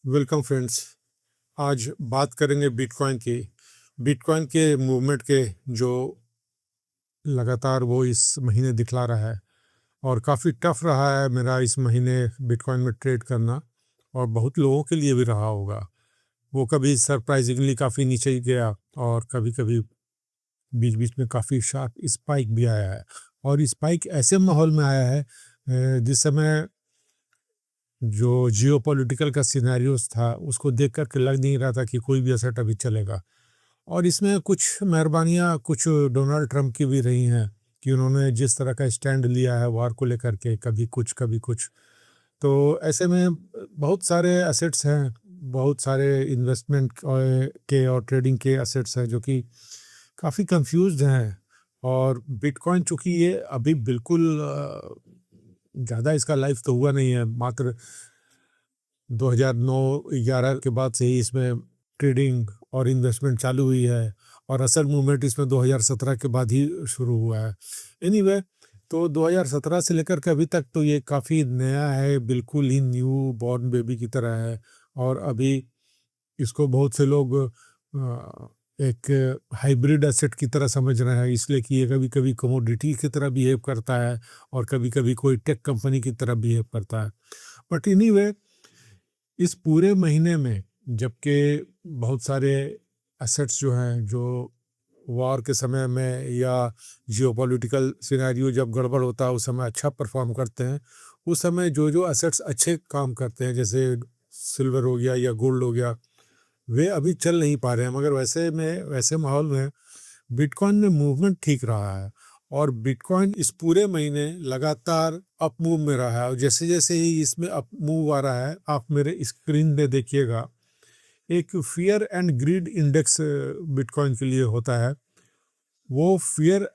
Welcome friends. आज बात करेंगे बिटकॉइन की। बिटकॉइन के मूवमेंट के जो लगातार वो इस महीने दिखला रहा है और काफ़ी टफ रहा है मेरा इस महीने बिटकॉइन में ट्रेड करना, और बहुत लोगों के लिए भी रहा होगा। वो कभी सरप्राइजिंगली काफ़ी नीचे ही गया और कभी कभी बीच बीच में काफ़ी शार्प स्पाइक भी आया है। और स्पाइक ऐसे माहौल में आया है जिस समय जो जियोपॉलिटिकल का सिनेरियोस था उसको देख कर के लग नहीं रहा था कि कोई भी एसेट अभी चलेगा। और इसमें कुछ मेहरबानियाँ कुछ डोनाल्ड ट्रंप की भी रही हैं कि उन्होंने जिस तरह का स्टैंड लिया है वार को लेकर के, कभी कुछ। तो ऐसे में बहुत सारे एसेट्स हैं, बहुत सारे इन्वेस्टमेंट के और ट्रेडिंग के एसेट्स हैं जो कि काफ़ी कंफ्यूज्ड हैं। और बिटकॉइन चूँकि ये अभी बिल्कुल ज़्यादा इसका लाइफ तो हुआ नहीं है, मात्र 2009-11 के बाद से ही इसमें ट्रेडिंग और इन्वेस्टमेंट चालू हुई है, और असल मूवमेंट इसमें 2017 के बाद ही शुरू हुआ है। एनीवे, तो 2017 से लेकर के अभी तक तो ये काफ़ी नया है, बिल्कुल ही न्यू बॉर्न बेबी की तरह है। और अभी इसको बहुत से लोग एक हाइब्रिड एसेट की तरह समझ रहे हैं, इसलिए कि ये कभी कभी कमोडिटी की तरह बिहेव करता है और कभी कभी कोई टेक कंपनी की तरह बिहेव करता है। बट एनीवे, इस पूरे महीने में जबकि बहुत सारे एसेट्स जो हैं जो वॉर के समय में या जियोपॉलिटिकल सिनेरियो जब गड़बड़ होता है उस समय अच्छा परफॉर्म करते हैं, उस समय जो जो एसेट्स अच्छे काम करते हैं जैसे सिल्वर हो गया या गोल्ड हो गया, वे अभी चल नहीं पा रहे हैं। मगर वैसे माहौल में बिटकॉइन में मूवमेंट ठीक रहा है, और बिटकॉइन इस पूरे महीने लगातार अप मूव में रहा है। और जैसे जैसे ही इसमें अप मूव आ रहा है, आप मेरे स्क्रीन में देखिएगा, एक fear and greed index bitcoin के लिए होता है। वो फियर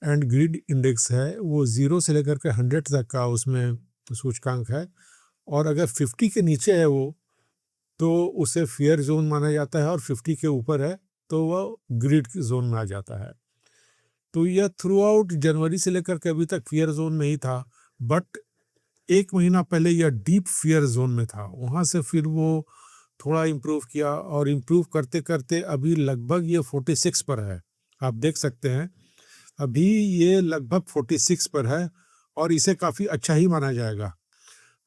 एंड ग्रीड इंडेक्स है, वो 0 से लेकर के 100 तक का उसमें सूचकांक है। और अगर 50 के नीचे है वो, तो उसे फियर जोन माना जाता है, और 50 के ऊपर है तो वह ग्रीड जोन में आ जाता है। तो यह थ्रू आउट जनवरी से लेकर के अभी तक फियर जोन में ही था, बट एक महीना पहले यह डीप फियर जोन में था। वहाँ से फिर वो थोड़ा इम्प्रूव किया, और इम्प्रूव करते करते अभी लगभग ये 46 पर है। आप देख सकते हैं अभी ये लगभग 46 पर है, और इसे काफ़ी अच्छा ही माना जाएगा।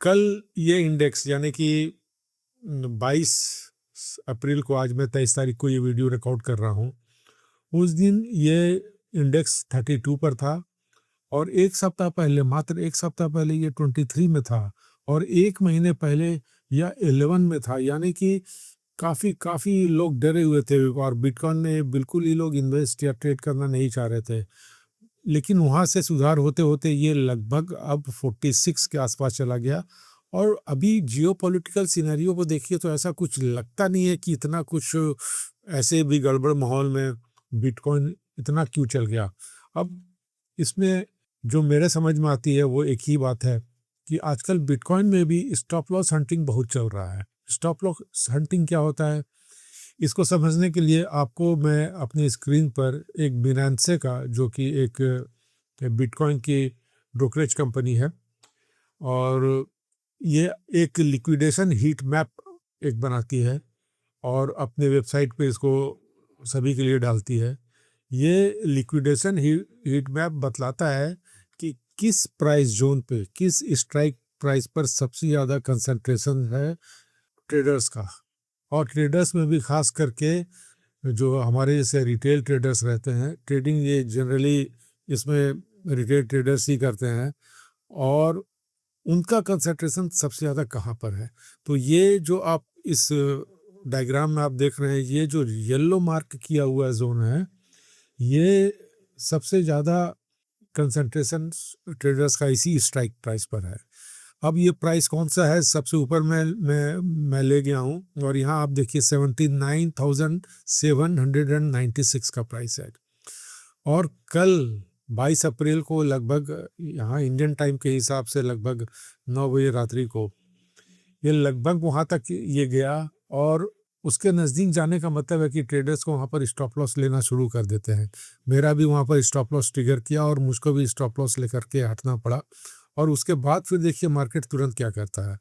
कल ये इंडेक्स यानी कि 22 अप्रैल को, आज मैं 23 तारीख को ये वीडियो रिकॉर्ड कर रहा हूँ, उस दिन ये इंडेक्स 32 पर था। और एक सप्ताह पहले, मात्र एक सप्ताह पहले ये 23 में था, और एक महीने पहले यह 11 में था। यानी कि काफ़ी काफ़ी लोग डरे हुए थे, और बिटकॉइन में बिल्कुल ही लोग इन्वेस्ट या ट्रेड करना नहीं चाह रहे थे। लेकिन वहाँ से सुधार होते होते ये लगभग अब 46 के आसपास चला गया। और अभी जियोपॉलिटिकल सिनेरियो को देखिए तो ऐसा कुछ लगता नहीं है कि इतना कुछ ऐसे भी गड़बड़ माहौल में बिटकॉइन इतना क्यों चल गया। अब इसमें जो मेरे समझ में आती है वो एक ही बात है कि आजकल बिटकॉइन में भी स्टॉप लॉस हंटिंग बहुत चल रहा है। स्टॉप लॉस हंटिंग क्या होता है, इसको समझने के लिए आपको मैं अपने स्क्रीन पर एक बिनांसे का, जो कि एक बिटकॉइन की ब्रोकरेज कंपनी है, और ये एक लिक्विडेशन हीट मैप एक बनाती है और अपने वेबसाइट पे इसको सभी के लिए डालती है। ये लिक्विडेशन हीट मैप बतलाता है कि किस प्राइस जोन पे, किस स्ट्राइक प्राइस पर सबसे ज़्यादा कंसंट्रेशन है ट्रेडर्स का। और ट्रेडर्स में भी खास करके जो हमारे जैसे रिटेल ट्रेडर्स रहते हैं, ट्रेडिंग ये जनरली इसमें रिटेल ट्रेडर्स ही करते हैं, और उनका कंसंट्रेशन सबसे ज़्यादा कहाँ पर है। तो ये जो आप इस डायग्राम में आप देख रहे हैं, ये जो येलो मार्क किया हुआ जोन है, ये सबसे ज़्यादा कंसंट्रेशन ट्रेडर्स का इसी स्ट्राइक प्राइस पर है। अब ये प्राइस कौन सा है, सबसे ऊपर मैं ले गया हूँ, और यहाँ आप देखिए 79,796 का प्राइस है। और कल 22 अप्रैल को लगभग, यहाँ इंडियन टाइम के हिसाब से लगभग 9 बजे रात्रि को, ये लगभग वहाँ तक ये गया। और उसके नज़दीक जाने का मतलब है कि ट्रेडर्स को वहाँ पर स्टॉप लॉस लेना शुरू कर देते हैं। मेरा भी वहाँ पर स्टॉप लॉस ट्रिगर किया, और मुझको भी स्टॉप लॉस लेकर के हटना पड़ा। और उसके बाद फिर देखिए मार्केट तुरंत क्या करता है।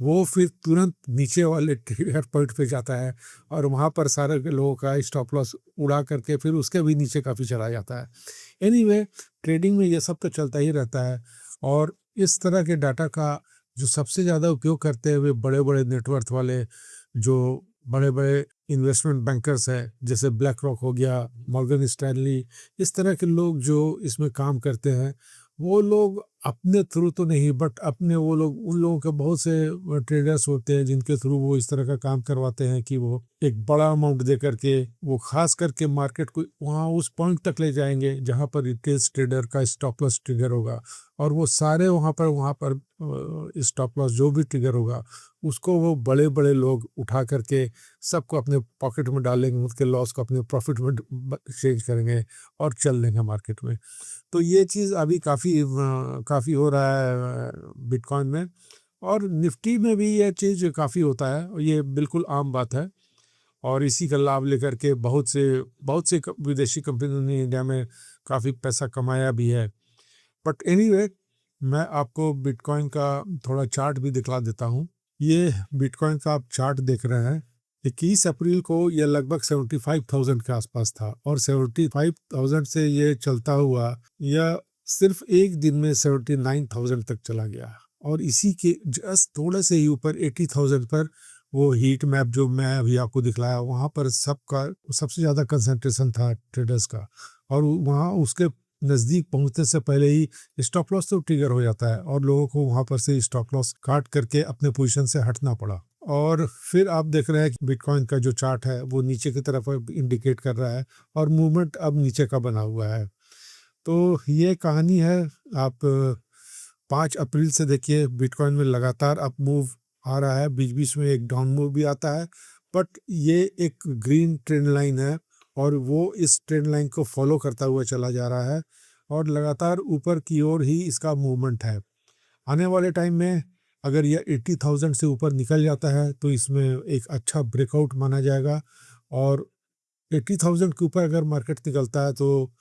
वो फिर तुरंत नीचे वाले ट्रिगर पॉइंट पे जाता है और वहाँ पर सारे के लोगों का स्टॉप लॉस उड़ा करके फिर उसके भी नीचे काफ़ी चला जाता है। एनीवे ट्रेडिंग में ये सब तो चलता ही रहता है और इस तरह के डाटा का जो सबसे ज़्यादा उपयोग करते हैं वे बड़े-बड़े नेटवर्थ वाले जो बड़े-बड़े इन्वेस्टमेंट बैंकर्स हैं, जैसे ब्लैक रॉक हो गया, मॉर्गन स्टैनली, इस तरह के लोग जो इसमें काम करते हैं, वो लोग अपने थ्रू तो नहीं बट अपने वो लोग उन लोगों के बहुत से ट्रेडर्स होते हैं जिनके थ्रू वो इस तरह का काम करवाते हैं कि वो एक बड़ा अमाउंट दे करके वो खास करके मार्केट को वहाँ उस पॉइंट तक ले जाएंगे जहाँ पर रिटेल ट्रेडर का स्टॉप लॉस ट्रिगर होगा और वो सारे वहाँ पर स्टॉप लॉस जो भी ट्रिगर होगा उसको वो बड़े बड़े लोग उठा करके सबको अपने पॉकेट में डालेंगे, उसके लॉस को अपने प्रॉफिट में चेंज करेंगे और चल देंगे मार्केट में। तो ये चीज़ अभी काफ़ी हो रहा है बिटकॉइन में और निफ्टी में भी ये चीज़ काफ़ी होता है और ये बिल्कुल आम बात है और इसी का लाभ लेकर के बहुत से विदेशी कंपनियों ने इंडिया में काफ़ी पैसा कमाया भी है। बट एनीवे मैं आपको बिटकॉइन का थोड़ा चार्ट भी दिखला देता हूँ। ये बिटकॉइन का आप चार्ट देख रहे हैं। 21 अप्रैल को ये लगभग 75,000 के आसपास था और 75,000 से ये चलता हुआ यह सिर्फ एक दिन में 79,000 तक चला गया और इसी के जस्ट थोड़े से ही ऊपर 80,000 पर वो हीट मैप जो मैं अभी आपको दिखलाया वहाँ पर सबका सबसे ज़्यादा कंसंट्रेशन था ट्रेडर्स का और वहाँ उसके नज़दीक पहुँचने से पहले ही स्टॉप लॉस तो ट्रिगर हो जाता है और लोगों को वहाँ पर से स्टॉप लॉस काट करके अपने पोजीशन से हटना पड़ा। और फिर आप देख रहे हैं कि बिटकॉइन का जो चार्ट है वो नीचे की तरफ इंडिकेट कर रहा है और मूवमेंट अब नीचे का बना हुआ है। तो ये कहानी है। आप 5 अप्रैल से देखिए बिटकॉइन में लगातार अप मूव आ रहा है, बीच बीच में एक डाउन मूव भी आता है बट ये एक ग्रीन ट्रेंड लाइन है और वो इस ट्रेंड लाइन को फॉलो करता हुआ चला जा रहा है और लगातार ऊपर की ओर ही इसका मूवमेंट है। आने वाले टाइम में अगर यह 80,000 से ऊपर निकल जाता है तो इसमें एक अच्छा ब्रेकआउट माना जाएगा और 80,000 के ऊपर अगर मार्केट निकलता है तो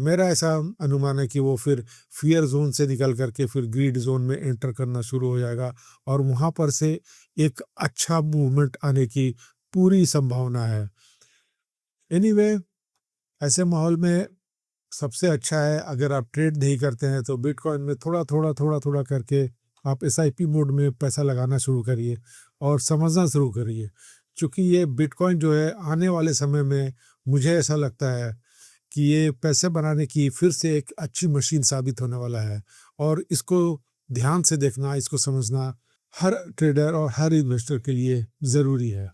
मेरा ऐसा अनुमान है कि वो फिर फियर जोन से निकल करके फिर ग्रीड जोन में एंटर करना शुरू हो जाएगा और वहाँ पर से एक अच्छा मूवमेंट आने की पूरी संभावना है। एनीवे ऐसे माहौल में सबसे अच्छा है अगर आप ट्रेड नहीं करते हैं तो बिटकॉइन में थोड़ा थोड़ा करके आप एसआईपी मोड में पैसा लगाना शुरू करिए और समझना शुरू करिए, क्योंकि ये बिटकॉइन जो है आने वाले समय में मुझे ऐसा लगता है कि ये पैसे बनाने की फिर से एक अच्छी मशीन साबित होने वाला है और इसको ध्यान से देखना, इसको समझना हर ट्रेडर और हर इन्वेस्टर के लिए ज़रूरी है।